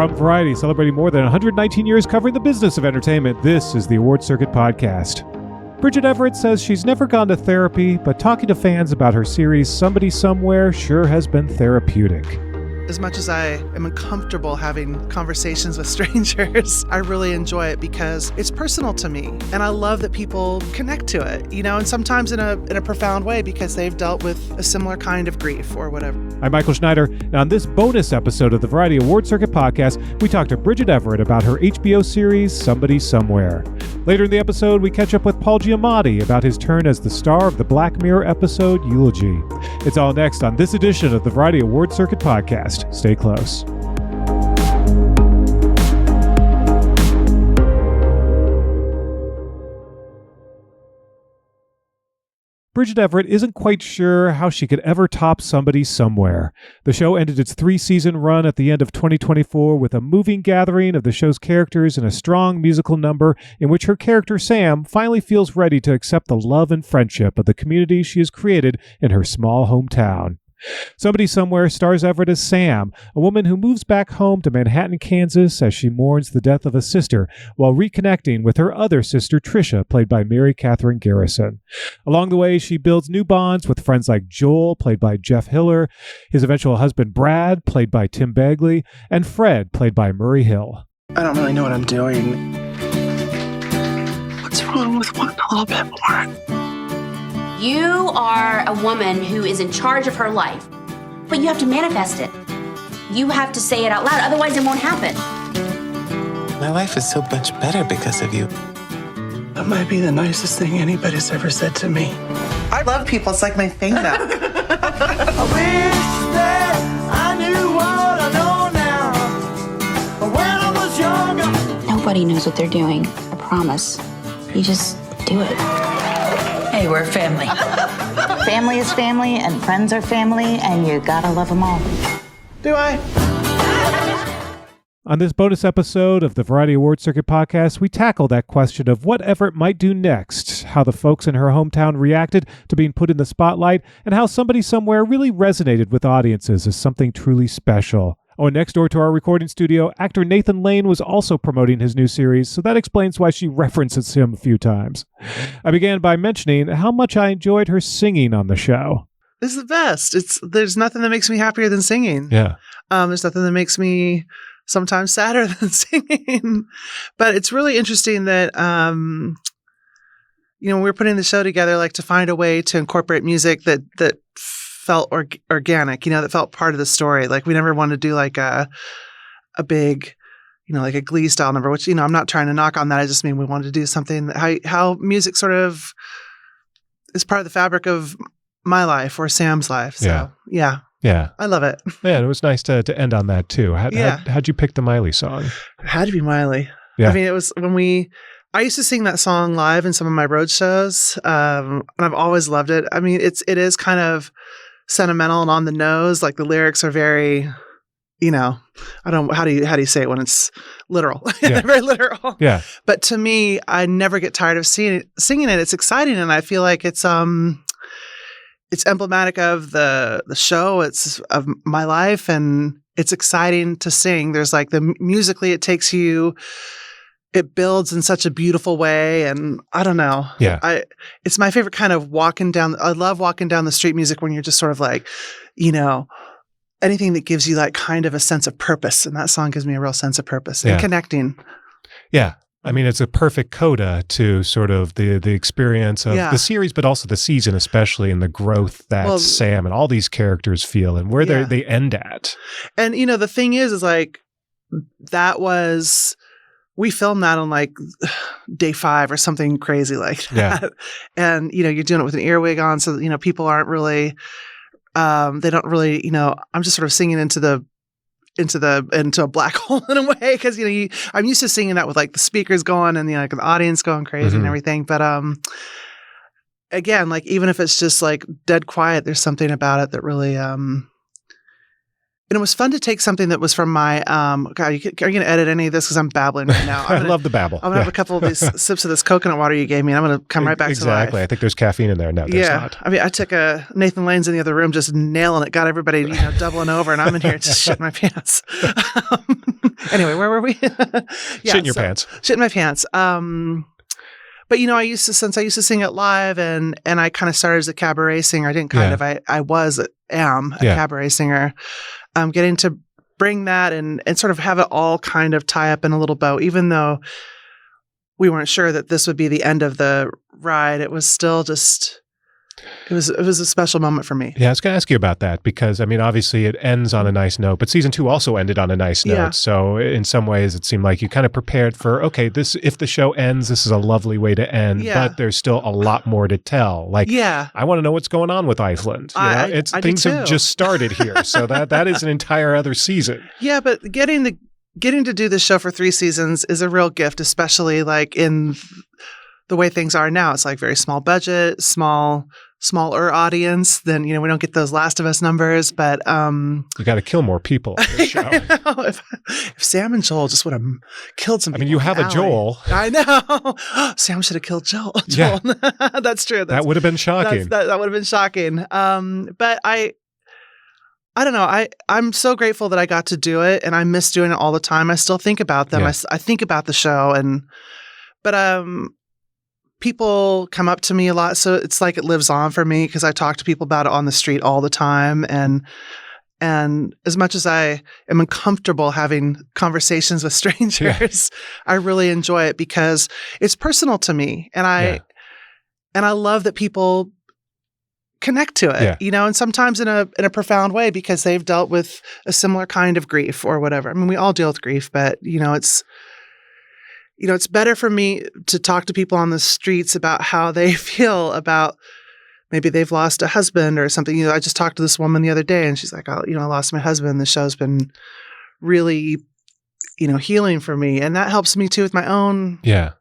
From Variety, celebrating more than 119 years covering the business of entertainment, this is the Award Circuit Podcast. Bridget Everett says she's never gone to therapy, but talking to fans about her series Somebody Somewhere sure has been therapeutic. As much as I am uncomfortable having conversations with strangers, I really enjoy it because it's personal to me. And I love that people connect to it, and sometimes in a profound way because they've dealt with a similar kind of grief or whatever. I'm Michael Schneider, and on this bonus episode of the Variety Award Circuit Podcast, we talk to Bridget Everett about her HBO series Somebody Somewhere. Later in the episode, we catch up with Paul Giamatti about his turn as the star of the Black Mirror episode Eulogy. It's all next on this edition of the Variety Award Circuit Podcast. Stay close. Bridget Everett isn't quite sure how she could ever top Somebody Somewhere. The show ended its 3-season run at the end of 2024 with a moving gathering of the show's characters and a strong musical number in which her character Sam finally feels ready to accept the love and friendship of the community she has created in her small hometown. Somebody Somewhere stars Everett as Sam, a woman who moves back home to Manhattan, Kansas as she mourns the death of a sister while reconnecting with her other sister Trisha, played by Mary Catherine Garrison. Along the way, she builds new bonds with friends like Joel, played by Jeff Hiller, his eventual husband Brad, played by Tim Bagley, and Fred, played by Murray Hill. I don't really know what I'm doing. What's wrong with wanting a little bit more? You are a woman who is in charge of her life, but you have to manifest it. You have to say it out loud, otherwise it won't happen. My life is so much better because of you. That might be the nicest thing anybody's ever said to me. I love people. It's like my thing now. I wish that I knew what I know now. When I was younger. Nobody knows what they're doing, I promise. You just do it. Hey, we're family. Family is family, and friends are family, and you gotta love them all. Do I? On this bonus episode of the Variety Award Circuit Podcast, we tackle that question of what Everett might do next, how the folks in her hometown reacted to being put in the spotlight, and how Somebody Somewhere really resonated with audiences as something truly special. Oh, and next door to our recording studio, actor Nathan Lane was also promoting his new series, so that explains why she references him a few times. I began by mentioning how much I enjoyed her singing on the show. It's the best. There's nothing that makes me happier than singing. Yeah. There's nothing that makes me sometimes sadder than singing. But it's really interesting that, when we were putting the show together, like to find a way to incorporate music that felt organic, that felt part of the story. Like we never wanted to do like a big, like a Glee style number, which, I'm not trying to knock on that. I just mean we wanted to do something that how music sort of is part of the fabric of my life or Sam's life. So yeah. I love it. Yeah, and it was nice to end on that too. How'd you pick the Miley song? It had to be Miley. Yeah. I mean, it was I used to sing that song live in some of my road shows, and I've always loved it. I mean, it is kind of sentimental and on the nose. Like the lyrics are very, how do you say it when it's literal? Yeah. They're very literal. Yeah. But to me, I never get tired of singing it. It's exciting, and I feel like it's emblematic of the show. It's of my life, and it's exciting to sing. There's like musically, it takes you. It builds in such a beautiful way, and I don't know. Yeah, it's my favorite kind of walking down. I love walking down the street music when you're just sort of like, anything that gives you like kind of a sense of purpose. And that song gives me a real sense of purpose and connecting. Yeah, I mean, it's a perfect coda to sort of the experience of the series, but also the season, especially, and the growth that Sam and all these characters feel, and where they end at. And the thing is like that was. We filmed that on like day 5 or something crazy like that. Yeah. And, you're doing it with an earwig on. So, people aren't really, they don't really, I'm just sort of singing into a black hole in a way. Cause, I'm used to singing that with like the speakers going and, like the audience going crazy and everything. But, again, like even if it's just like dead quiet, there's something about it that really, And it was fun to take something that was from my, God, are you going to edit any of this? Because I'm babbling right now. I love the babble. I'm going to have a couple of these sips of this coconut water you gave me, and I'm going to come right back to life. Exactly. I think there's caffeine in there. No, there's not. I mean, I took Nathan Lane's in the other room, just nailing it, got everybody, doubling over, and I'm in here just shitting my pants. Anyway, where were we? Shit in your pants. Shit in my pants. But I used to sing it live, and I kind of started as a cabaret singer. I didn't kind of. I am a cabaret singer. Getting to bring that and sort of have it all kind of tie up in a little bow, even though we weren't sure that this would be the end of the ride. It was still just. It was a special moment for me. Yeah, I was going to ask you about that because, I mean, obviously it ends on a nice note, but season 2 also ended on a nice note. Yeah. So in some ways it seemed like you kind of prepared for, okay, if the show ends, this is a lovely way to end, but there's still a lot more to tell. Like, I want to know what's going on with Iceland. Things have just started here. So that is an entire other season. Yeah, but getting to do this show for 3 seasons is a real gift, especially like in the way things are now. It's like very small budget, smaller audience than, we don't get those Last of Us numbers, but you got to kill more people in the show. If Sam and Joel just would have killed some people. I mean, you have a Joel. I know. Sam should have killed Joel. Yeah. That's true. That would have been shocking. That would have been shocking. But I don't know. I'm so grateful that I got to do it, and I miss doing it all the time. I still think about them. Yeah. I think about the show, but people come up to me a lot, so it's like it lives on for me because I talk to people about it on the street all the time. And as much as I am uncomfortable having conversations with strangers, I really enjoy it because it's personal to me, and I love that people connect to it, and sometimes in a profound way because they've dealt with a similar kind of grief or whatever. I mean, we all deal with grief, but it's better for me to talk to people on the streets about how they feel about maybe they've lost a husband or something. I just talked to this woman the other day, and she's like, I lost my husband. The show's been really, healing for me. And that helps me too with my own shit.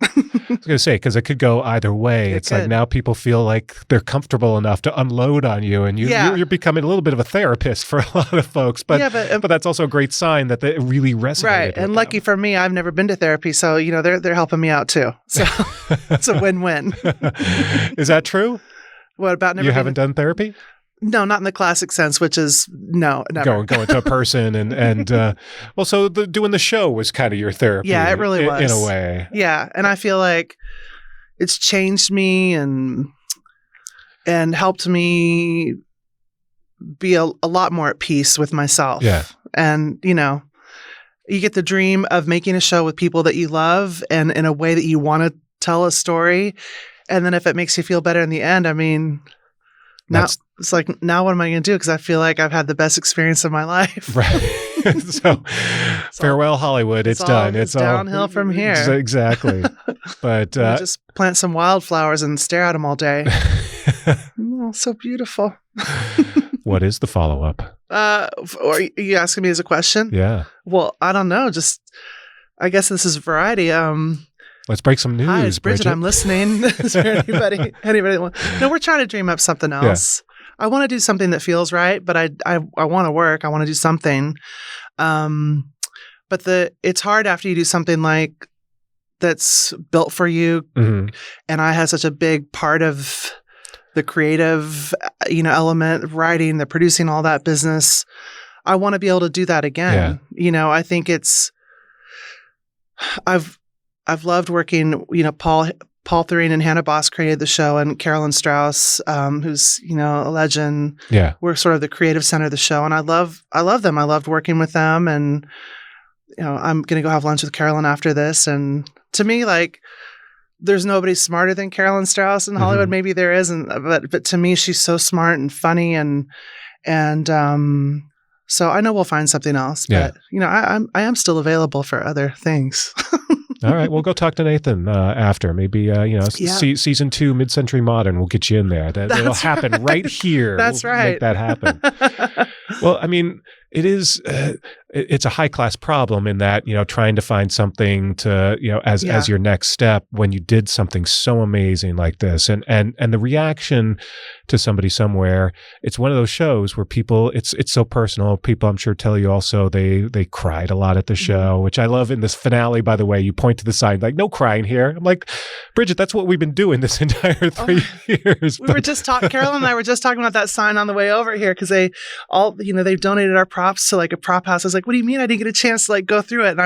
I was going to say, because it could go either way. It's like now people feel like they're comfortable enough to unload on you, and you're becoming a little bit of a therapist for a lot of folks. But that's also a great sign that it really resonated. Right, and lucky for me, I've never been to therapy, so they're helping me out too. So it's a win-win. Is that true? What about never? You haven't done therapy? No, not in the classic sense, which is no, never. Going to a person and so doing the show was kind of your therapy. Yeah, it really was. In a way. Yeah, and I feel like it's changed me and helped me be a lot more at peace with myself. Yeah. And, you get the dream of making a show with people that you love and in a way that you want to tell a story. And then if it makes you feel better in the end, I mean... Now it's like, now what am I going to do? Because I feel like I've had the best experience of my life. Right. So farewell, Hollywood. It's done. It's downhill from here. Exactly. But just plant some wildflowers and stare at them all day. Oh, so beautiful. What is the follow-up? Are you asking me as a question? Yeah. Well, I don't know. I guess this is variety. Let's break some news. Hi, it's Bridget. I'm listening. Is there anybody No, we're trying to dream up something else. Yeah. I want to do something that feels right, but I want to work. I want to do something. But it's hard after you do something like that's built for you. Mm-hmm. And I had such a big part of the creative, element, writing, the producing, all that business. I want to be able to do that again. Yeah. I think I've loved working, Paul Thurine and Hannah Boss created the show, and Carolyn Strauss, who's, a legend. Yeah. We're sort of the creative center of the show, and I love them. I loved working with them, and, I'm going to go have lunch with Carolyn after this. And to me, like, there's nobody smarter than Carolyn Strauss in Hollywood. Mm-hmm. Maybe there isn't, but to me, she's so smart and funny, and so I know we'll find something else. Yeah. But, I am still available for other things. All right, we'll go talk to Nathan after. Maybe season 2, Mid-Century Modern. We'll get you in there. It'll happen right here. That's right. Make that happen. Well, I mean, it is. It's a high class problem in that trying to find something to as your next step when you did something so amazing like this, and the reaction to Somebody Somewhere. It's one of those shows where people. It's so personal. People, I'm sure, tell you also they cried a lot at the show, which I love. In this finale, by the way, you point to the sign like "No crying here." I'm like, Bridget, that's what we've been doing this entire 3 years. We were just talking. Carolyn and I were just talking about that sign on the way over here because they all, they've donated our props to like a prop house. I was like, what do you mean I didn't get a chance to like go through it? And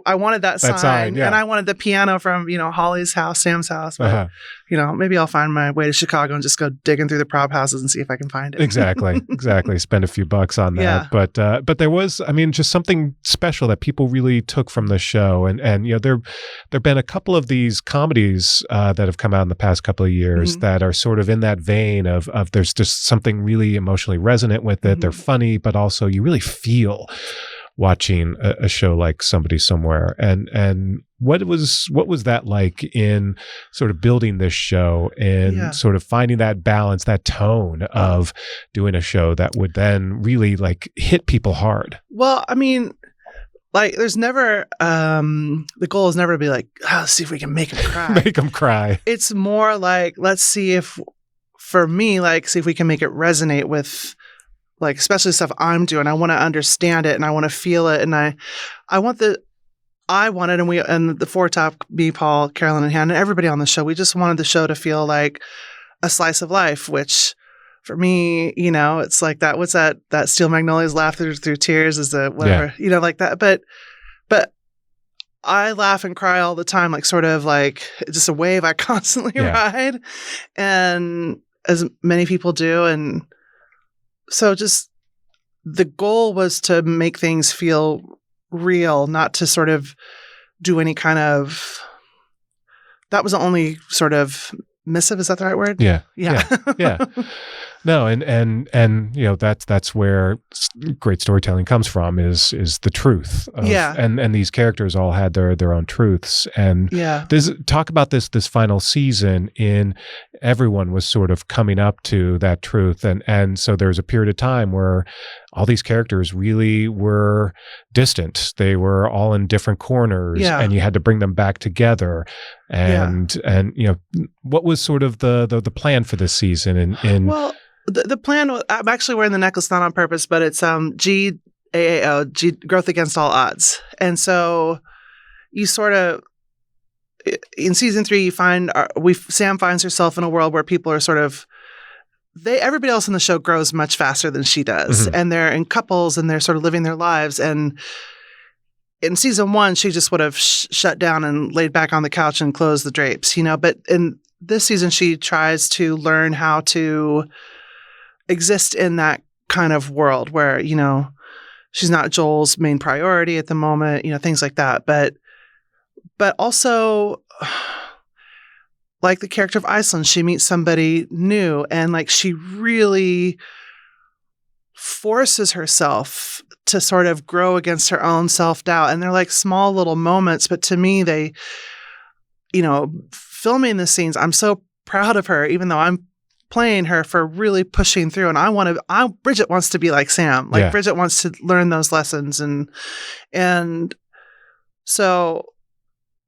I wanted that sign, yeah. and I wanted the piano from, Holly's house, Sam's house. But, maybe I'll find my way to Chicago and just go digging through the prop houses and see if I can find it. Exactly. Spend a few bucks on that. Yeah. But there was, just something special that people really took from the show. And there've been a couple of these comedies that have come out in the past couple of years that are sort of in that vein of there's just something really emotionally resonant with it. They're funny, but also you really feel watching a show like Somebody Somewhere. And what was that like in sort of building this show and sort of finding that balance, that tone of doing a show that would then really like hit people hard? Well, like there's never, the goal is never to be like, let's see if we can make them cry. Make them cry. It's more like, let's see if, for me, like, see if we can make it resonate with, like, especially stuff I'm doing. I want to understand it and I want to feel it. And I wanted, and the four top, me, Paul, Carolyn, and Hannah, and everybody on the show, we just wanted the show to feel like a slice of life, which for me, it's like that. What's that Steel Magnolias laugh through tears is the whatever, like that. But I laugh and cry all the time, like sort of like just a wave I constantly ride, and as many people do. And so just the goal was to make things feel real, not to sort of do any kind of, that was the only sort of missive. Is that the right word? Yeah. Yeah. No, and that's where great storytelling comes from is the truth. And these characters all had their own truths. And there's talk about this final season in everyone was sort of coming up to that truth. And so there was a period of time where all these characters really were distant. They were all in different corners and you had to bring them back together. And what was sort of the plan for this season? Well, the plan, I'm actually wearing the necklace not on purpose, but it's GAAO, Growth Against All Odds. And so you sort of, in season 3, you find, Sam finds herself in a world where people are sort of, everybody else in the show grows much faster than she does. And they're in couples and they're sort of living their lives. And in season 1, she just would have shut down and laid back on the couch and closed the drapes, but in this season, she tries to learn how to exist in that kind of world where, she's not Joel's main priority at the moment, things like that. But also, like the character of Iceland, she meets somebody new and like she really forces herself to sort of grow against her own self-doubt. And they're like small little moments, but to me, they, filming the scenes, I'm so proud of her, even though I'm playing her, for really pushing through. And Bridget wants to be like Sam. Like Bridget wants to learn those lessons. And so,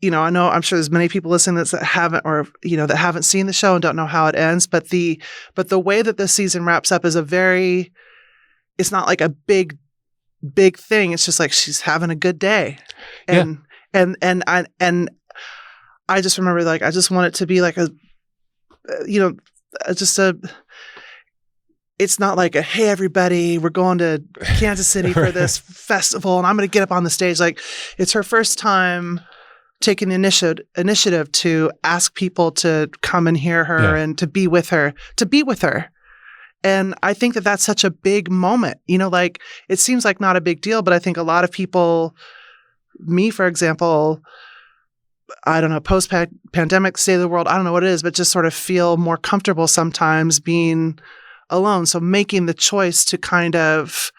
I know, I'm sure there's many people listening that haven't, or, that haven't seen the show and don't know how it ends. But the way that this season wraps up is it's not like a big thing. It's just like she's having a good day. And I just remember, like, I just want it to be like it's not like hey, everybody, we're going to Kansas City for this festival and I'm going to get up on the stage. Like, it's her first time taking the initiative to ask people to come and hear her and to be with her. And I think that that's such a big moment, like it seems like not a big deal, but I think a lot of people, me, for example, I don't know, post-pandemic state of the world, I don't know what it is, but just sort of feel more comfortable sometimes being alone. So making the choice to kind of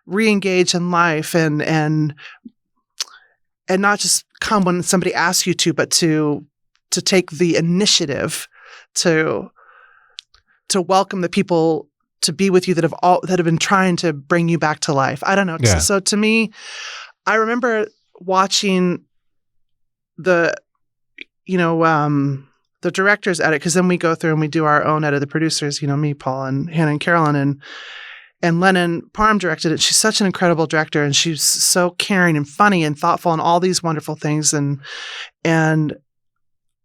re-engage in life and not just come when somebody asks you to, but to take the initiative to welcome the people to be with you that have been trying to bring you back to life. I don't know. Yeah. So to me, I remember watching the director's edit, because then we go through and we do our own edit. The producers, me, Paul, and Hannah and Carolyn, and Lennon Parham directed it. She's such an incredible director, and she's so caring and funny and thoughtful and all these wonderful things. And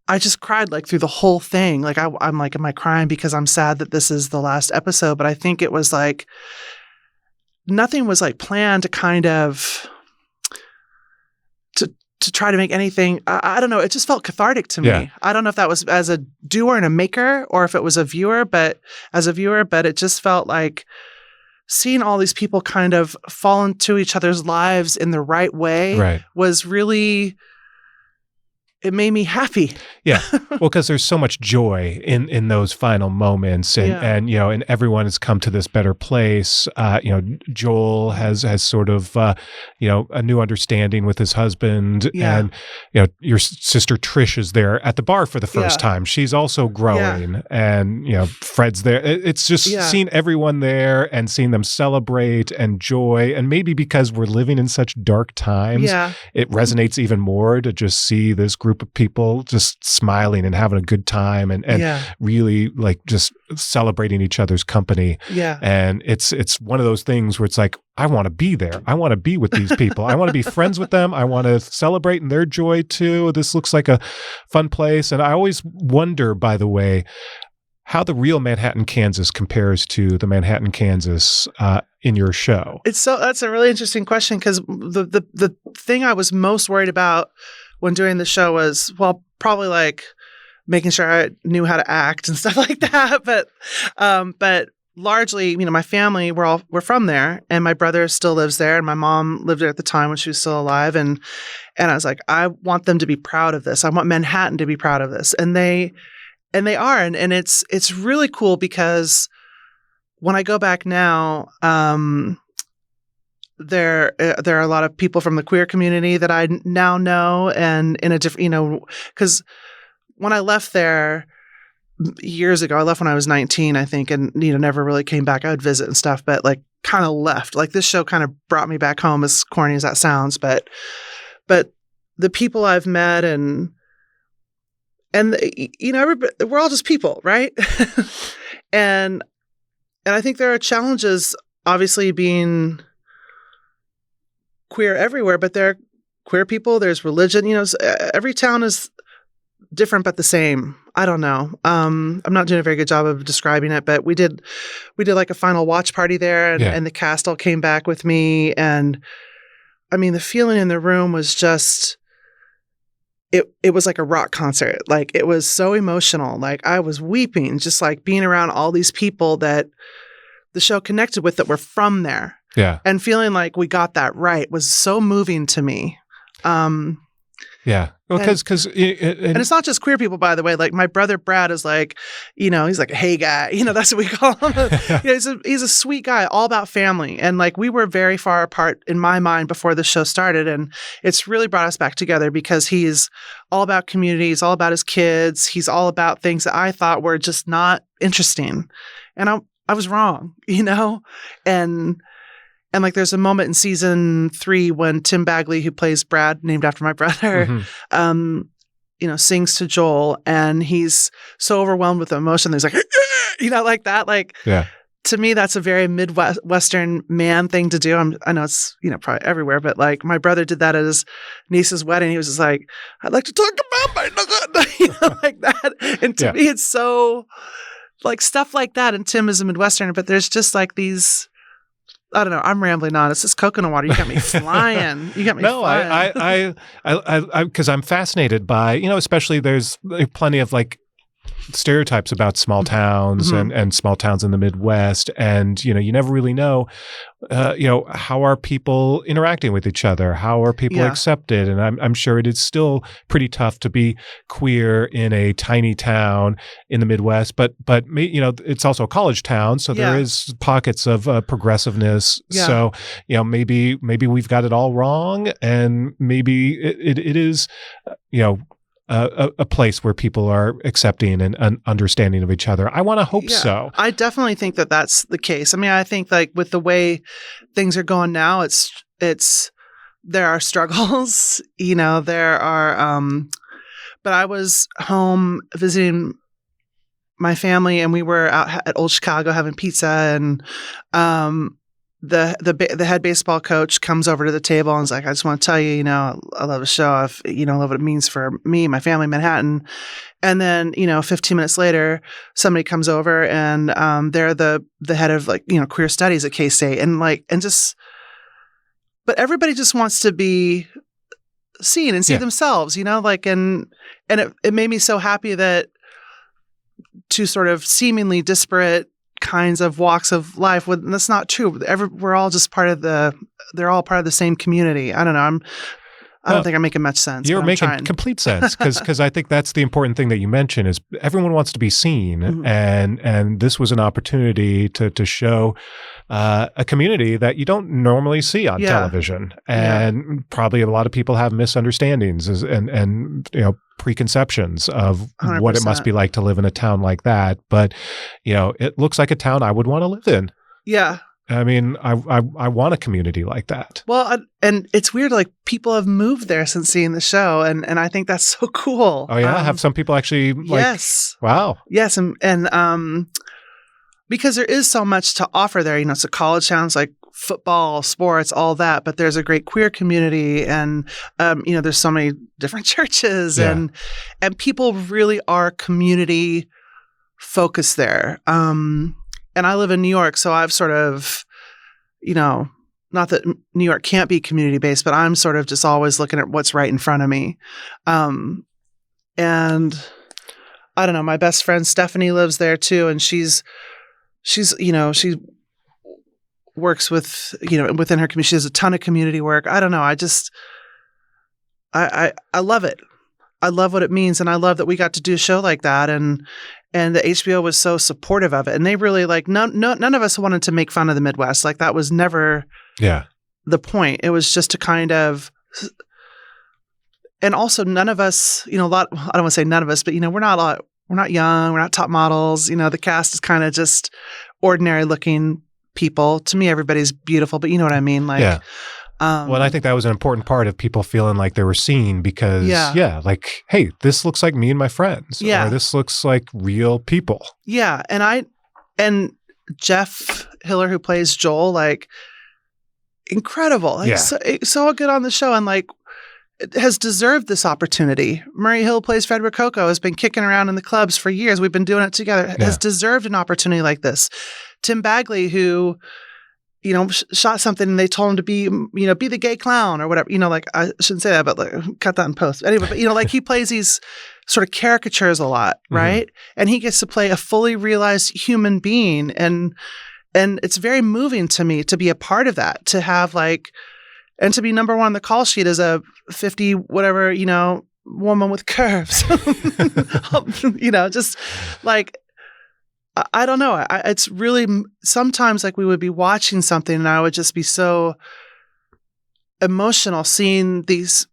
I just cried like through the whole thing. Like I'm like, am I crying because I'm sad that this is the last episode? But I think it was like nothing was like planned to kind of to try to make anything. I don't know. It just felt cathartic to me. Yeah. I don't know if that was as a doer and a maker or if it was a viewer, but it just felt like seeing all these people kind of fall into each other's lives in the right way was really, it made me happy. Yeah. Well, because there's so much joy in those final moments, and and everyone has come to this better place. Joel has sort of a new understanding with his husband, and your sister Trish is there at the bar for the first time. She's also growing, and Fred's there. It's just seeing everyone there and seeing them celebrate and joy, and maybe because we're living in such dark times, it resonates even more to just see this group of people just smiling and having a good time and really like just celebrating each other's company. Yeah. And it's one of those things where it's like, I want to be there. I want to be with these people. I want to be friends with them. I want to celebrate in their joy too. This looks like a fun place. And I always wonder, by the way, how the real Manhattan, Kansas compares to the Manhattan, Kansas in your show. That's a really interesting question, because the thing I was most worried about when doing the show was, well, probably like making sure I knew how to act and stuff like that. But largely, my family, we're from there, and my brother still lives there, and my mom lived there at the time when she was still alive. And I was like, I want them to be proud of this. I want Manhattan to be proud of this. And they are. And it's really cool, because when I go back now, there are a lot of people from the queer community that I now know, and in a different, because when I left there years ago, I left when I was 19, I think, and never really came back. I would visit and stuff, but like kind of left. Like this show kind of brought me back home, as corny as that sounds, but the people I've met and everybody, we're all just people, right? and I think there are challenges, obviously, being queer everywhere, but there are queer people, there's religion, every town is different but the same. I don't know. I'm not doing a very good job of describing it, but we did like a final watch party there, and the cast all came back with me, and I mean the feeling in the room was just it was like a rock concert. Like it was so emotional. Like I was weeping just like being around all these people that the show connected with that were from there. Yeah. And feeling like we got that right was so moving to me. Yeah. Well, because and it's not just queer people, by the way. Like my brother Brad is like, he's like a hey guy. That's what we call him. He's a sweet guy, all about family. And like we were very far apart in my mind before the show started, and it's really brought us back together because he's all about community. He's all about his kids. He's all about things that I thought were just not interesting, and I was wrong, And like there's a moment in season 3 when Tim Bagley, who plays Brad, named after my brother, sings to Joel, and he's so overwhelmed with emotion. He's like, like that. Like, to me, that's a very Midwestern man thing to do. I know it's, probably everywhere, but like my brother did that at his niece's wedding. He was just like, I'd like to talk about my, like that. And to me, it's so like stuff like that. And Tim is a Midwesterner, but there's just like these, I don't know. I'm rambling on. It's just coconut water. You got me flying. No, I because I'm fascinated by, especially there's plenty of like stereotypes about small towns and small towns in the Midwest. And, you never really know, how are people interacting with each other? How are people accepted? And I'm sure it is still pretty tough to be queer in a tiny town in the Midwest, but it's also a college town. So there is pockets of progressiveness. Yeah. So, maybe we've got it all wrong, and maybe it is, a place where people are accepting and understanding of each other. I want to hope so. I definitely think that that's the case. I mean, I think like with the way things are going now, it's there are struggles, there are, but I was home visiting my family, and we were out at Old Chicago having pizza, and the head baseball coach comes over to the table and is like, I just want to tell you, I love the show. I love what it means for me, my family, Manhattan. And then, 15 minutes later, somebody comes over, and they're the head of queer studies at K-State, but everybody just wants to be seen and see themselves, and it made me so happy that two sort of seemingly disparate kinds of walks of life, that's not true. We're all just they're all part of the same community. I don't know. I don't think I'm making much sense. You're making complete sense, because I think that's the important thing that you mentioned is everyone wants to be seen, mm-hmm. and this was an opportunity to show a community that you don't normally see on television, and probably a lot of people have misunderstandings and preconceptions of 100%. What it must be like to live in a town like that. But it looks like a town I would want to live in. Yeah. I mean, I want a community like that. Well, and it's weird, like people have moved there since seeing the show, and I think that's so cool. Oh yeah, have some people actually? Yes. Wow. Yes, and because there is so much to offer there. It's a college town, it's like football, sports, all that, but there's a great queer community, and there's so many different churches, and people really are community focused there. And I live in New York, so I've sort of, not that New York can't be community-based, but I'm sort of just always looking at what's right in front of me. And I don't know, my best friend Stephanie lives there too, and she works with, within her community. She does a ton of community work. I don't know. I love it. I love what it means, and I love that we got to do a show like that, and the HBO was so supportive of it, and they really none of us wanted to make fun of the Midwest. Like that was never the point. It was just to kind of, and also none of us, I don't want to say none of us, but we're not young, we're not top models. The cast is kind of just ordinary looking people. To me, everybody's beautiful, but you know what I mean, well, and I think that was an important part of people feeling like they were seen because, like, hey, this looks like me and my friends. Or this looks like real people. Yeah. And Jeff Hiller, who plays Joel, incredible. So good on the show, and has deserved this opportunity. Murray Hill plays Fred Rococo, has been kicking around in the clubs for years. We've been doing it together. Has deserved an opportunity like this. Tim Bagley, who shot something and they told him to be the gay clown or whatever, I shouldn't say that, but cut that in post. Anyway, but he plays these sort of caricatures a lot, right? Mm-hmm. And he gets to play a fully realized human being. And it's very moving to me to be a part of that, to have and to be number one on the call sheet as a 50, whatever, woman with curves, just I don't know. It's really sometimes we would be watching something and I would just be so emotional seeing these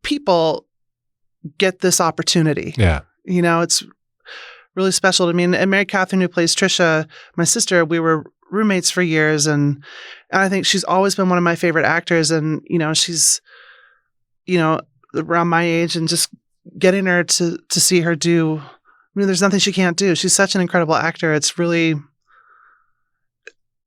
people get this opportunity. Yeah. It's really special to me. And Mary Catherine, who plays Trisha, my sister, we were roommates for years. And I think she's always been one of my favorite actors. And, she's, around my age, and just getting her to see her do, there's nothing she can't do. She's such an incredible actor. It's really,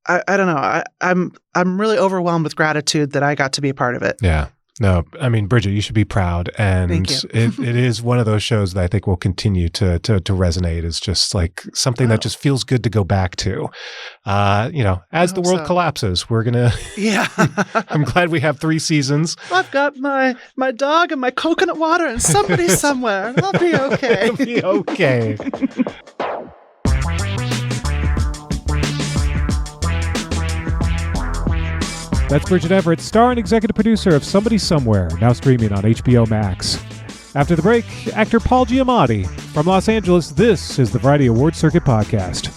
I don't know. I'm really overwhelmed with gratitude that I got to be a part of it. Yeah. No, I mean, Bridget, you should be proud. And Thank you. it is one of those shows that I think will continue to resonate. It's just something that just feels good to go back to. As the world collapses, we're going to, I'm glad we have 3 seasons. I've got my dog and my coconut water and somebody somewhere. I'll be okay. It'll be okay. That's Bridget Everett, star and executive producer of Somebody Somewhere, now streaming on HBO Max. After the break, actor Paul Giamatti. From Los Angeles, this is the Variety Award Circuit Podcast.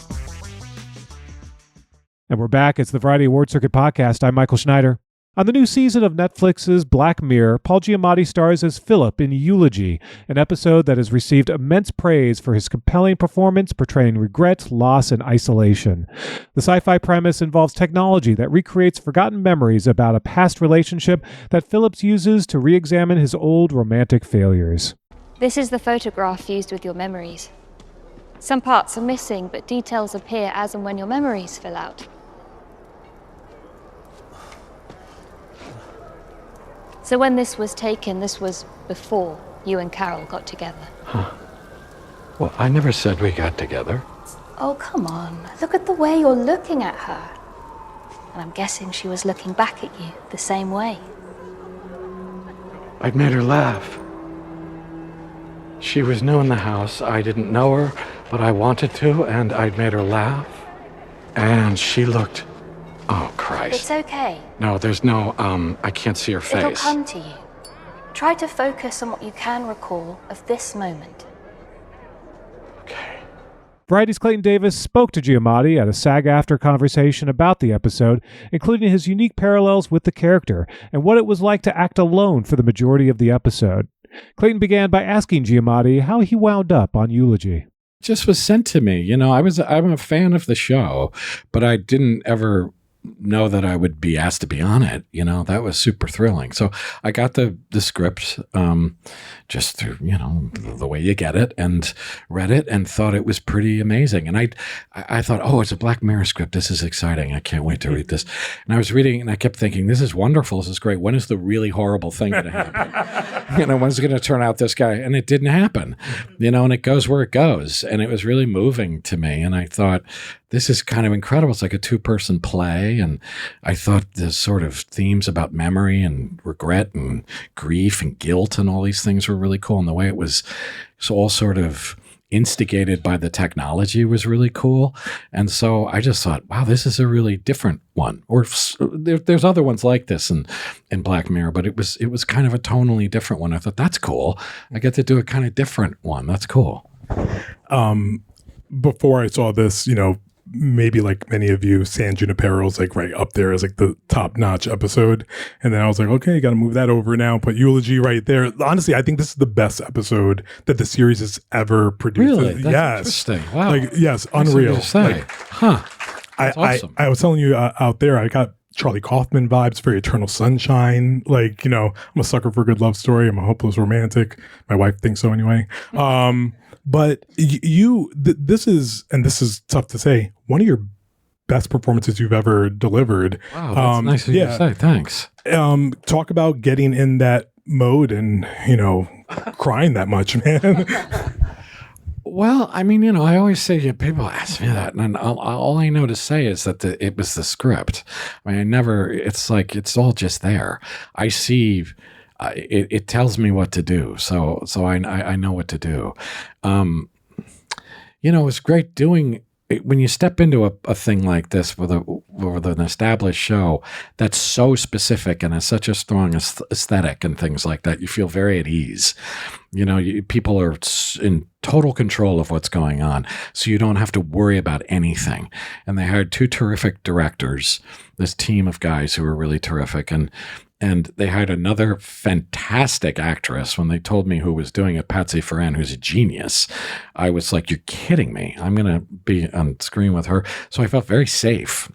And we're back. It's the Variety Award Circuit Podcast. I'm Michael Schneider. On the new season of Netflix's Black Mirror, Paul Giamatti stars as Philip in Eulogy, an episode that has received immense praise for his compelling performance portraying regret, loss, and isolation. The sci-fi premise involves technology that recreates forgotten memories about a past relationship that Phillips uses to re-examine his old romantic failures. This is the photograph used with your memories. Some parts are missing, but details appear as and when your memories fill out. So when this was taken, this was before you and Carol got together. Huh. Well, I never said we got together. Oh, come on. Look at the way you're looking at her. And I'm guessing she was looking back at you the same way. I'd made her laugh. She was new in the house. I didn't know her, but I wanted to, and I'd made her laugh. And she looked... Oh, Christ. It's okay. No, there's no, I can't see her face. It'll come to you. Try to focus on what you can recall of this moment. Okay. Variety's Clayton Davis spoke to Giamatti at a SAG-AFTRA conversation about the episode, including his unique parallels with the character and what it was like to act alone for the majority of the episode. Clayton began by asking Giamatti how he wound up on Eulogy. Just was sent to me. You know, I'm a fan of the show, but I didn't ever know that I would be asked to be on it. You know, that was super thrilling. So I got the script just through, you know, the way you get it, and read it and thought it was pretty amazing. And I thought, oh, it's a Black Mirror script. This is exciting. I can't wait to read this. And I was reading and I kept thinking, this is wonderful. This is great. When is the really horrible thing going to happen? You know, when's it going to turn out this guy? And it didn't happen, you know, and it goes where it goes. And it was really moving to me. And I thought, this is kind of incredible. It's like a two-person play. And I thought the sort of themes about memory and regret and grief and guilt and all these things were really cool. And the way it was all sort of instigated by the technology was really cool. And so I just thought, wow, this is a really different one. Or there's other ones like this in Black Mirror, but it was kind of a tonally different one. I thought, that's cool. I get to do a kind of different one. That's cool. Before I saw this, you know, maybe like many of you, San Junipero's like right up there as like the top-notch episode. And then I was like, okay, got to move that over now. Put Eulogy right there. Honestly, I think this is the best episode that the series has ever produced. Really? That's interesting. Wow. Like, yes, unreal. Like, huh. That's awesome. I was telling you out there, I got Charlie Kaufman vibes, very Eternal Sunshine. Like, you know, I'm a sucker for a good love story. I'm a hopeless romantic. My wife thinks so anyway. But this is tough to say, one of your best performances you've ever delivered. Wow, that's nice of you to say. Thanks. Talk about getting in that mode and, you know, crying that much, man. Well, I mean, you know, I always say, people ask me that, and all I know to say is that it was the script. I mean, it's like, it's all just there. I see... It tells me what to do, so I know what to do. You know, it's great doing when you step into a thing like this with an established show that's so specific and has such a strong aesthetic and things like that. You feel very at ease. You know, people are in total control of what's going on, so you don't have to worry about anything. And they hired two terrific directors, this team of guys who were really terrific, and they hired another fantastic actress. When they told me who was doing it, Patsy Ferran, who's a genius, I was like, you're kidding me. I'm going to be on screen with her. So I felt very safe,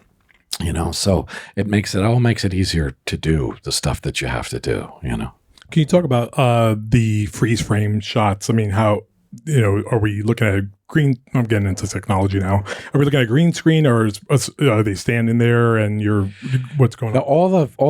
you know, so it makes it easier to do the stuff that you have to do, you know. Can you talk about the freeze frame shots? I mean, how, you know, are we looking at a green? I'm getting into technology now. Are we looking at a green screen, or are they standing there and what's going on? All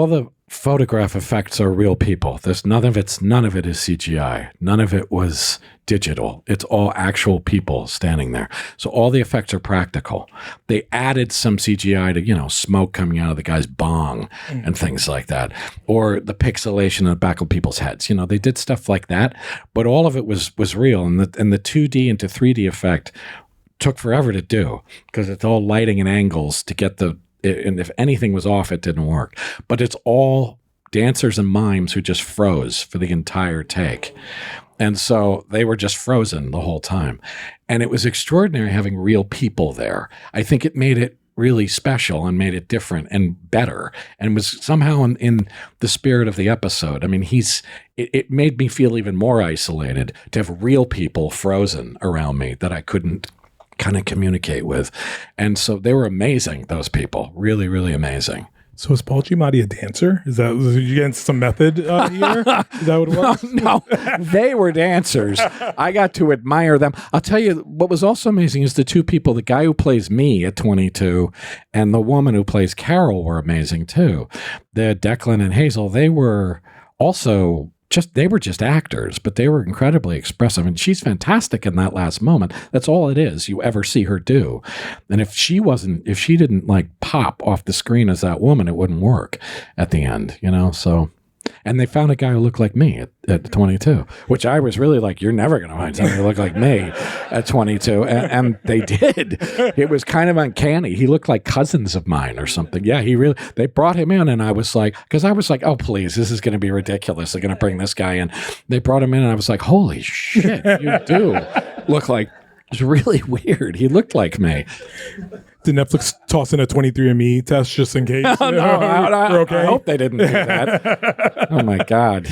the photograph effects are real people. None of it is CGI. None of it was digital. It's all actual people standing there. So all the effects are practical. They added some CGI to, you know, smoke coming out of the guy's bong and things like that, or the pixelation in the back of people's heads. You know, they did stuff like that, but all of it was real. And the 2D into 3D effect took forever to do because it's all lighting and angles to get and if anything was off, it didn't work. But it's all dancers and mimes who just froze for the entire take. And so they were just frozen the whole time. And it was extraordinary having real people there. I think it made it really special and made it different and better, and was somehow in the spirit of the episode. I mean, it made me feel even more isolated to have real people frozen around me that I couldn't kind of communicate with. And so they were amazing, those people. Really, really amazing. So is Paul Giamatti a dancer? Is you getting some method here? Is that what it was? No, they were dancers. I got to admire them. I'll tell you what was also amazing is the two people, the guy who plays me at 22 and the woman who plays Carol were amazing too. The Declan and Hazel, they were also they were just actors, but they were incredibly expressive. And she's fantastic in that last moment. That's all it is you ever see her do. And if she didn't like pop off the screen as that woman, it wouldn't work at the end, so. And they found a guy who looked like me at 22, which I was really like, you're never going to find somebody who looked like me at 22. And they did. It was kind of uncanny. He looked like cousins of mine or something. Yeah, they brought him in and I was like, oh, please, this is going to be ridiculous. They're going to bring this guy in. They brought him in and I was like, holy shit, you do look like, it's really weird. He looked like me. Did Netflix toss in a 23andMe test just in case? No, I hope they didn't do that. Oh my God.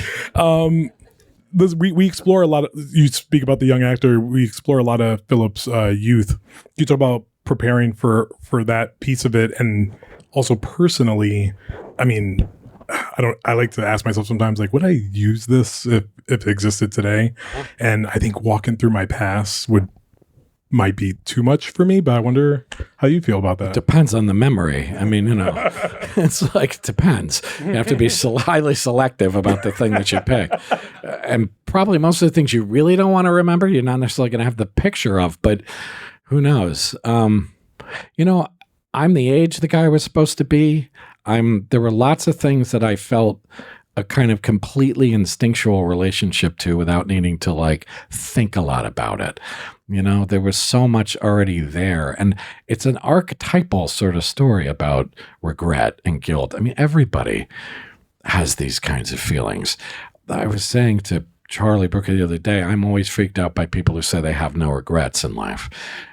We explore a lot of, you speak about the young actor, we explore a lot of Philip's youth. You talk about preparing for that piece of it, and also personally, I mean, I like to ask myself sometimes, like, would I use this if it existed today? And I think walking through my past might be too much for me, but I wonder how you feel about that. Depends on the memory. I mean, it's like, it depends. You have to be highly selective about the thing that you pick. And probably most of the things you really don't want to remember, you're not necessarily going to have the picture of, but who knows? I'm the age the guy was supposed to be. There were lots of things that I felt a kind of completely instinctual relationship to without needing to like think a lot about it. There was so much already there. And it's an archetypal sort of story about regret and guilt. I mean, everybody has these kinds of feelings. I was saying to Charlie Brooker the other day, I'm always freaked out by people who say they have no regrets in life.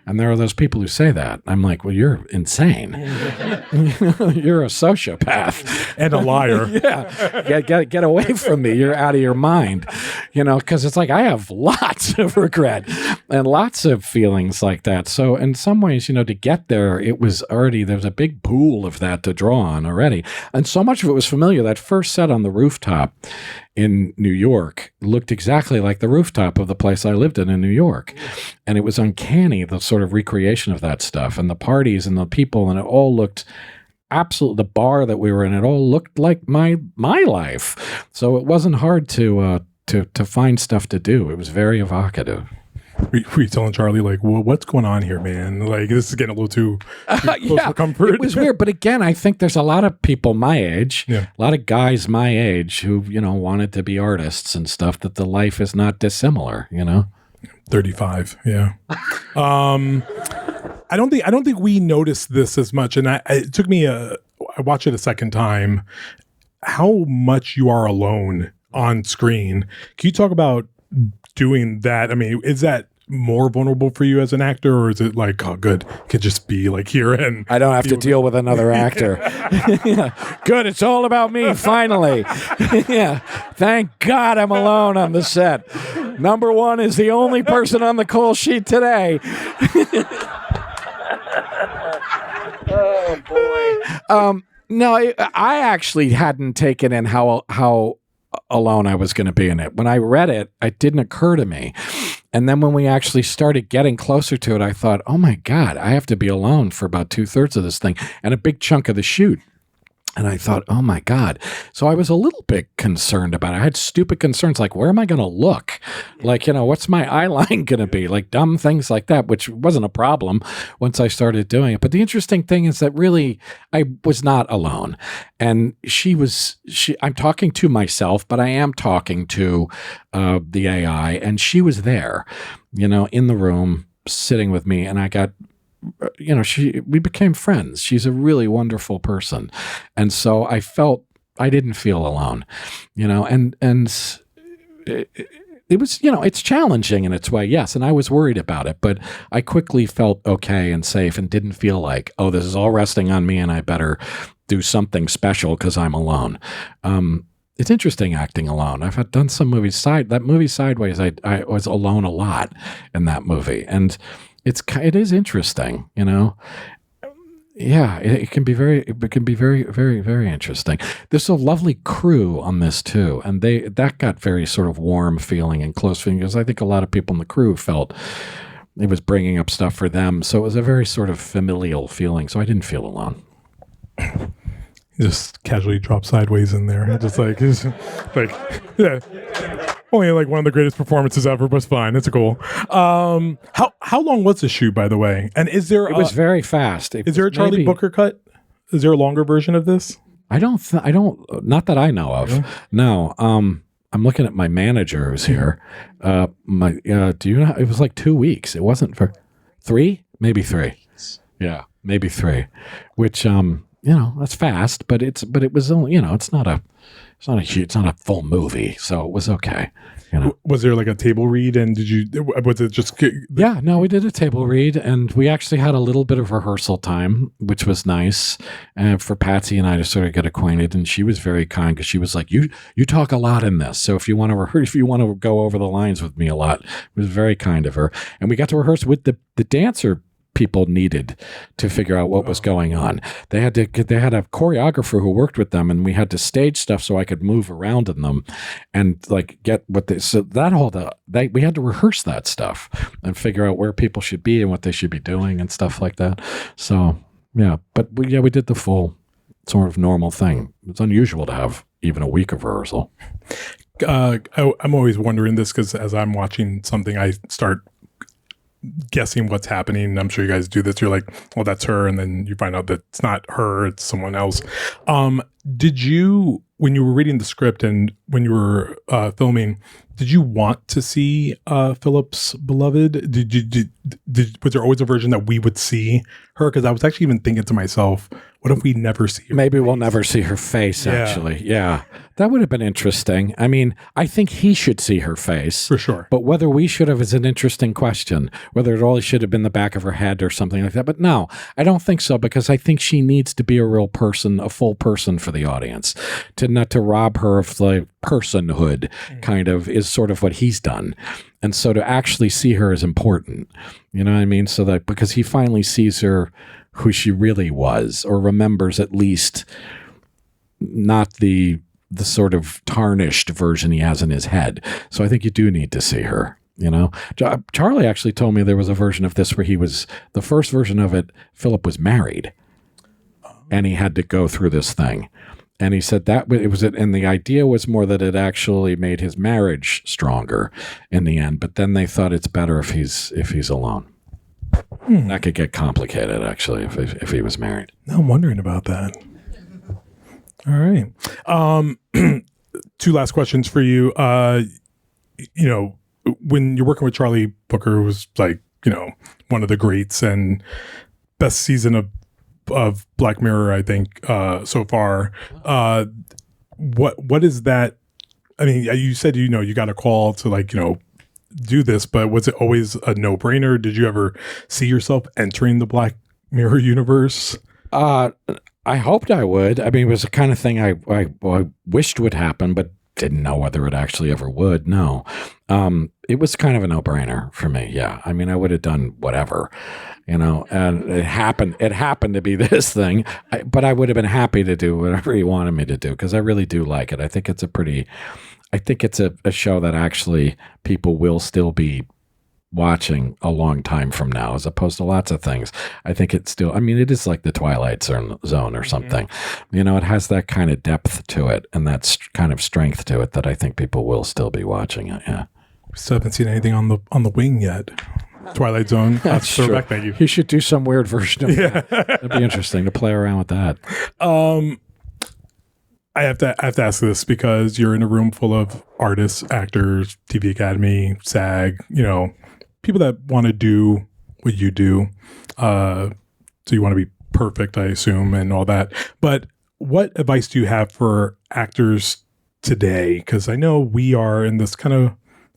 And there are those people who say that. I'm like, well, you're insane. You're a sociopath. And a liar. Yeah. Get away from me. You're out of your mind. Because it's like I have lots of regret and lots of feelings like that. So in some ways, to get there, there was a big pool of that to draw on already. And so much of it was familiar. That first set on the rooftop in New York looked exactly like the rooftop of the place I lived in New York. And it was uncanny, the sort of recreation of that stuff and the parties and the people, and it all looked absolutely, the bar that we were in, it all looked like my life. So it wasn't hard to find stuff to do. It was very evocative. Were you telling Charlie, like, well, what's going on here, man? Like, this is getting a little too close for comfort. It was weird. But again, I think there's a lot of people my age, a lot of guys my age who, wanted to be artists and stuff, that the life is not dissimilar, 35. Yeah. I don't think we noticed this as much. And it took me I watched it a second time, how much you are alone on screen. Can you talk about doing that? I mean, is that more vulnerable for you as an actor, or is it like, oh, good, could just be like here and I don't have to deal with another actor? Good, it's all about me finally. Thank God I'm alone on the set. Number one is the only person on the call sheet today. Oh boy. No, I actually hadn't taken in how alone I was going to be in it. When I read it didn't occur to me. And then when we actually started getting closer to it, I thought, oh my God, I have to be alone for about 2/3 of this thing and a big chunk of the shoot. And I thought, oh my God. So I was a little bit concerned about it. I had stupid concerns like, where am I going to look? Like, what's my eye line going to be? Like dumb things like that, which wasn't a problem once I started doing it. But the interesting thing is that really I was not alone. And I'm talking to myself, but I am talking to the AI. And she was there, in the room sitting with me. And I got, we became friends. She's a really wonderful person. And so I didn't feel alone, and it was, it's challenging in its way, yes, and I was worried about it, but I quickly felt okay and safe and didn't feel like, oh, this is all resting on me and I better do something special because I'm alone. It's interesting acting alone. I've done some movies. That movie Sideways, I was alone a lot in that movie, and it is interesting, Yeah, it can be very, very, very interesting. There's a lovely crew on this too, and that got very sort of warm feeling and close feeling, because I think a lot of people in the crew felt it was bringing up stuff for them. So it was a very sort of familial feeling. So I didn't feel alone. Just casually drop Sideways in there, just like yeah. Only like one of the greatest performances ever, but it's fine. It's cool. How long was the shoot, by the way? And is there? It was very fast. Is there a Charlie Booker cut? Is there a longer version of this? I don't. Not that I know of. Yeah. No. I'm looking at my manager who's here. Do you know? It was like 2 weeks. It wasn't for 3, maybe 3. Yeah, maybe 3. Which that's fast, but it was only, it's not a full movie, so it was okay. Was there like a table read, and was it just? Yeah, no, we did a table read, and we actually had a little bit of rehearsal time, which was nice for Patsy and I to sort of get acquainted. And she was very kind, because she was like, "You talk a lot in this, so if you want to go over the lines with me a lot," it was very kind of her. And we got to rehearse with the dancer people needed to figure out what was going on. They had a choreographer who worked with them, and we had to stage stuff so I could move around in them and like get what they, so that whole, we had to rehearse that stuff and figure out where people should be and what they should be doing and stuff like that. So yeah, but we did the full sort of normal thing. It's unusual to have even a week of rehearsal. I'm always wondering this, because as I'm watching something, I start guessing what's happening. I'm sure you guys do this. You're like, well, that's her. And then you find out that it's not her, it's someone else. Did you, when you were reading the script and when you were filming, did you want to see Philip's beloved? Was there always a version that we would see her? Because I was actually even thinking to myself, what if we never see her? Maybe we'll never see her face, actually. Yeah. That would have been interesting. I mean, I think he should see her face. For sure. But whether we should have is an interesting question. Whether it always should have been the back of her head or something like that. But no, I don't think so, because I think she needs to be a real person, a full person for the audience. Not to rob her of the personhood, kind of, is sort of what he's done. And so to actually see her is important. You know what I mean? So that, because he finally sees her who she really was, or remembers at least not the sort of tarnished version he has in his head. So I think you do need to see her, Charlie actually told me there was a version of this where the first version of it, Philip was married and he had to go through this thing. And he said that it was, and the idea was more that it actually made his marriage stronger in the end. But then they thought it's better if he's alone. That could get complicated, actually, if he was married. Now I'm wondering about that. All right. 2 last questions for you. When you're working with Charlie Booker, who was like, one of the greats and best season of Black Mirror, I think, so far. What is that? I mean, you said, you got a call to do this, but was it always a no-brainer? Did you ever see yourself entering the Black Mirror universe? I hoped I would. I mean, it was the kind of thing I wished would happen, but didn't know whether it actually ever would. No. It was kind of a no-brainer for me. Yeah. I mean, I would have done whatever, and it happened to be this thing, but I would have been happy to do whatever he wanted me to do, because I really do like it. I think it's a show that actually people will still be watching a long time from now, as opposed to lots of things. I think it's still, I mean, it is like the Twilight Zone or something. It has that kind of depth to it and that kind of strength to it that I think people will still be watching it. Yeah. Still haven't seen anything on the wing yet. Twilight Zone. That's true. Throwback, thank you. He should do some weird version of that. It'd be interesting to play around with that. I have to ask this, because you're in a room full of artists, actors, TV Academy, SAG, people that want to do what you do. So you want to be perfect, I assume, and all that. But what advice do you have for actors today? Because I know we are in this kind of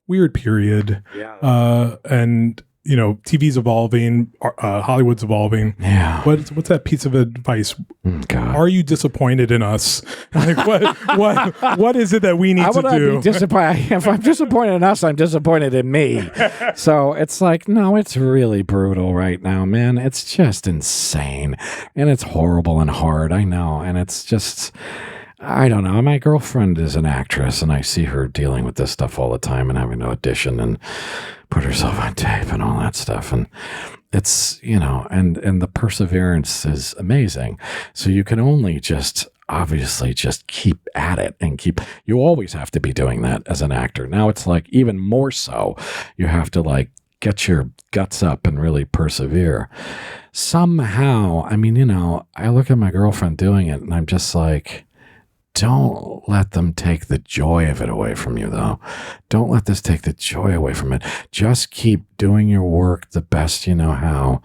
weird period. Yeah. And you know, TV's evolving, Hollywood's evolving. Yeah. What's that piece of advice? God. Are you disappointed in us? Like what is it that we need to do? Be disappointed? If I'm disappointed in us, I'm disappointed in me. So it's like, no, it's really brutal right now, man. It's just insane. And it's horrible and hard. I know. And it's just, I don't know. My girlfriend is an actress, and I see her dealing with this stuff all the time and having to audition and put herself on tape and all that stuff. And it's, you know, and the perseverance is amazing. So you can only just obviously just keep at it and you always have to be doing that as an actor. Now it's like even more so, you have to like get your guts up and really persevere. Somehow, I mean, you know, I look at my girlfriend doing it and I'm just like, don't let them take the joy of it away from you, though. Don't let this take the joy away from it. Just keep doing your work the best you know how.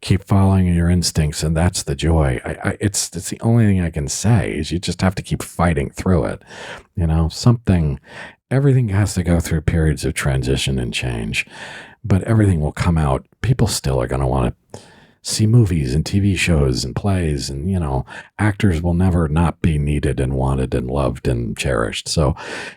Keep following your instincts, and that's the joy. It's the only thing I can say is you just have to keep fighting through it. You know, everything has to go through periods of transition and change, but everything will come out. People still are going to want to see movies and TV shows and plays, and, you know, actors will never not be needed and wanted and loved and cherished. So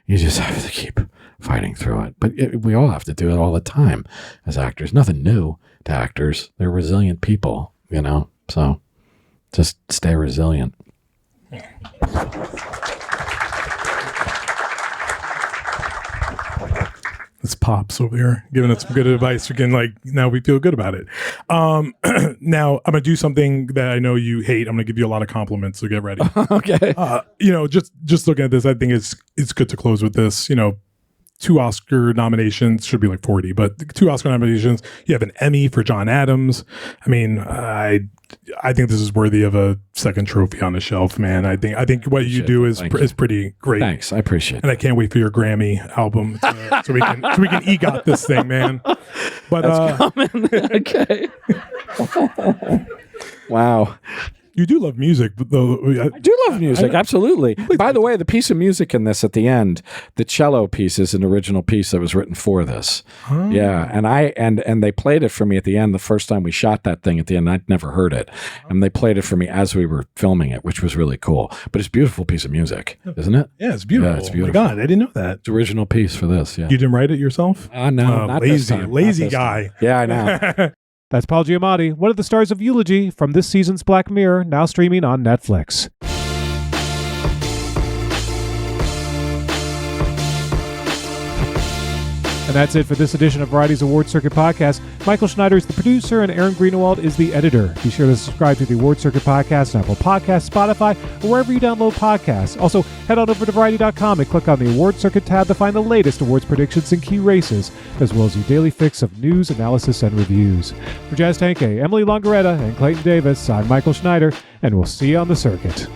you just have to keep fighting through it. But we all have to do it all the time as actors. Nothing new to actors. They're resilient people, you know, so just stay resilient. It's Pops over here giving us some good advice. Again, like now we feel good about it. Now I'm gonna do something that I know you hate. I'm gonna give you a lot of compliments, so get ready. Okay. You know, just looking at this, I think it's good to close with this. You know, 2 Oscar nominations, should be like 40, but 2 Oscar nominations. You have an Emmy for John Adams. I mean, I think this is worthy of a second trophy on the shelf, man. I think what you do is pretty great. Thanks, I appreciate it. And I can't wait for your Grammy album so we can EGOT this thing, man. But that's coming. Okay. Wow. You do love music, though. I do love music, absolutely. By the way, the piece of music in this at the end, the cello piece is an original piece that was written for this. Huh? Yeah, and they played it for me at the end the first time we shot that thing at the end. I'd never heard it. And they played it for me as we were filming it, which was really cool. But it's a beautiful piece of music, isn't it? Yeah, it's beautiful. Yeah, it's beautiful. Oh my God, I didn't know that. It's an original piece for this, yeah. You didn't write it yourself? No, not this time. Lazy Not this guy. time. Yeah, I know. That's Paul Giamatti, one of the stars of Eulogy from this season's Black Mirror, now streaming on Netflix. And that's it for this edition of Variety's Award Circuit Podcast. Michael Schneider is the producer and Aaron Greenewald is the editor. Be sure to subscribe to the Award Circuit Podcast on Apple Podcasts, Spotify, or wherever you download podcasts. Also, head on over to Variety.com and click on the Award Circuit tab to find the latest awards predictions and key races, as well as your daily fix of news, analysis, and reviews. For Jazz Tanke, Emily Longaretta, and Clayton Davis, I'm Michael Schneider, and we'll see you on the circuit.